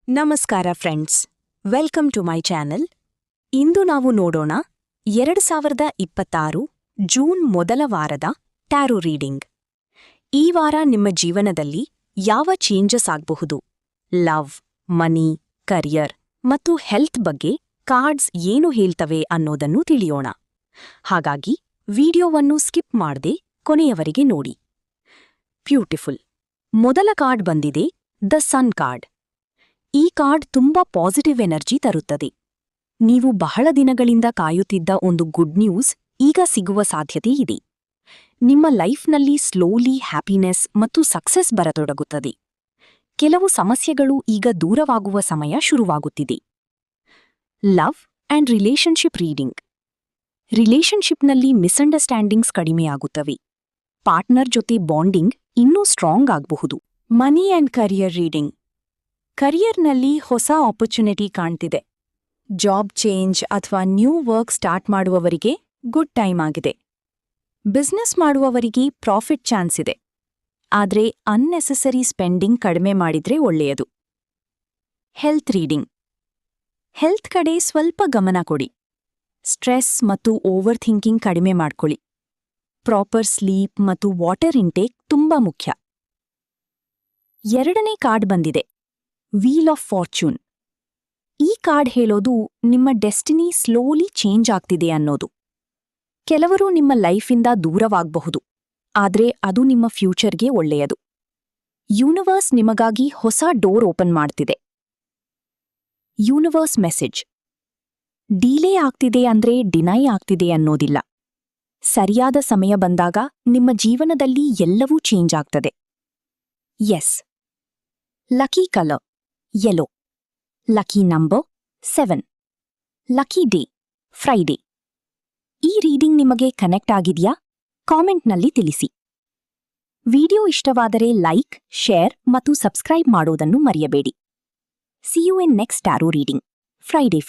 ನಮಸ್ಕಾರ friends, welcome to my channel. ಇಂದು ನಾವು ನೋಡೋಣ 2026 ಜೂನ್ ಮೊದಲ ವಾರದ ಟ್ಯಾರೋ ರೀಡಿಂಗ್. ಈ ವಾರ ನಿಮ್ಮ ಜೀವನದಲ್ಲಿ ಯಾವ ಚೇಂಜಸ್ ಆಗಬಹುದು, ಲವ್, ಮನಿ, ಕರಿಯರ್ ಮತ್ತು ಹೆಲ್ತ್ ಬಗ್ಗೆ ಕಾರ್ಡ್ಸ್ ಏನು ಹೇಳ್ತವೆ ಅನ್ನೋದನ್ನು ತಿಳಿಯೋಣ. ಹಾಗಾಗಿ ವಿಡಿಯೋವನ್ನು ಸ್ಕಿಪ್ ಮಾಡದೆ ಕೊನೆಯವರೆಗೆ ನೋಡಿ. ಬ್ಯೂಟಿಫುಲ್. ಮೊದಲ ಕಾರ್ಡ್ ಬಂದಿದೆ, ದ ಸನ್ ಕಾರ್ಡ್. ಈ ಕಾರ್ಡ್ ತುಂಬಾ ಪಾಸಿಟಿವ್ ಎನರ್ಜಿ ತರುತ್ತದೆ. ನೀವು ಬಹಳ ದಿನಗಳಿಂದ ಕಾಯುತ್ತಿದ್ದ ಒಂದು ಗುಡ್ ನ್ಯೂಸ್ ಈಗ ಸಿಗುವ ಸಾಧ್ಯತೆ ಇದೆ. ನಿಮ್ಮ ಲೈಫ್ನಲ್ಲಿ ಸ್ಲೋಲಿ ಹ್ಯಾಪಿನೆಸ್ ಮತ್ತು ಸಕ್ಸೆಸ್ ಬರತೊಡಗುತ್ತದೆ. ಕೆಲವು ಸಮಸ್ಯೆಗಳು ಈಗ ದೂರವಾಗುವ ಸಮಯ ಶುರುವಾಗುತ್ತಿದೆ. Love and relationship reading. ರಿಲೇಶನ್ಶಿಪ್ನಲ್ಲಿ ಮಿಸ್ಅಂಡರ್ಸ್ಟ್ಯಾಂಡಿಂಗ್ಸ್ ಕಡಿಮೆಯಾಗುತ್ತವೆ. ಪಾರ್ಟ್ನರ್ ಜೊತೆ ಬಾಂಡಿಂಗ್ ಇನ್ನೂ ಸ್ಟ್ರಾಂಗ್ ಆಗಬಹುದು. Money and career reading. ಕರಿಯರ್ನಲ್ಲಿ ಹೊಸ ಆಪರ್ಚುನಿಟಿ ಕಾಣ್ತಿದೆ. ಜಾಬ್ ಚೇಂಜ್ ಅಥವಾ ನ್ಯೂ ವರ್ಕ್ ಸ್ಟಾರ್ಟ್ ಮಾಡುವವರಿಗೆ ಗುಡ್ ಟೈಮ್ ಆಗಿದೆ. ಬಿಸ್ನೆಸ್ ಮಾಡುವವರಿಗೆ ಪ್ರಾಫಿಟ್ ಚಾನ್ಸ್ ಇದೆ. ಆದರೆ ಅನ್ನೆಸೆಸರಿ ಸ್ಪೆಂಡಿಂಗ್ ಕಡಿಮೆ ಮಾಡಿದ್ರೆ ಒಳ್ಳೆಯದು. Health reading. ಹೆಲ್ತ್ ಕಡೆ ಸ್ವಲ್ಪ ಗಮನ ಕೊಡಿ. ಸ್ಟ್ರೆಸ್ ಮತ್ತು ಓವರ್ ಥಿಂಕಿಂಗ್ ಕಡಿಮೆ ಮಾಡ್ಕೊಳ್ಳಿ. ಪ್ರಾಪರ್ ಸ್ಲೀಪ್ ಮತ್ತು ವಾಟರ್ ಇಂಟೇಕ್ ತುಂಬಾ ಮುಖ್ಯ. ಎರಡನೇ ಕಾರ್ಡ್ ಬಂದಿದೆ, ವೀಲ್ ಆಫ್ ಫಾರ್ಚೂನ್. ಈ ಕಾರ್ಡ್ ಹೇಳೋದು ನಿಮ್ಮ ಡೆಸ್ಟಿನಿ ಸ್ಲೋಲಿ ಚೇಂಜ್ ಆಗ್ತಿದೆ ಅನ್ನೋದು. ಕೆಲವರು ನಿಮ್ಮ ಲೈಫಿಂದ ದೂರವಾಗಬಹುದು, ಆದ್ರೆ ಅದು ನಿಮ್ಮ ಫ್ಯೂಚರ್ಗೆ ಒಳ್ಳೆಯದು. ಯೂನಿವರ್ಸ್ ನಿಮಗಾಗಿ ಹೊಸ ಡೋರ್ ಓಪನ್ ಮಾಡ್ತಿದೆ. Universe message. ಡಿಲೇ ಆಗ್ತಿದೆ ಅಂದ್ರೆ ಡಿನೈ ಆಗ್ತಿದೆ ಅನ್ನೋದಿಲ್ಲ. ಸರಿಯಾದ ಸಮಯ ಬಂದಾಗ ನಿಮ್ಮ ಜೀವನದಲ್ಲಿ ಎಲ್ಲವೂ ಚೇಂಜ್ ಆಗ್ತದೆ. Yes. Lucky colour yellow. Lucky number 7. Lucky day Friday. ಈ ರೀಡಿಂಗ್ ನಿಮಗೆ ಕನೆಕ್ಟ್ ಆಗಿದೆಯಾ? ಕಾಮೆಂಟ್ನಲ್ಲಿ ತಿಳಿಸಿ. ವಿಡಿಯೋ ಇಷ್ಟವಾದರೆ ಲೈಕ್, ಶೇರ್ ಮತ್ತು ಸಬ್ಸ್ಕ್ರೈಬ್ ಮಾಡೋದನ್ನು ಮರೆಯಬೇಡಿ. See you in next tarot reading Friday.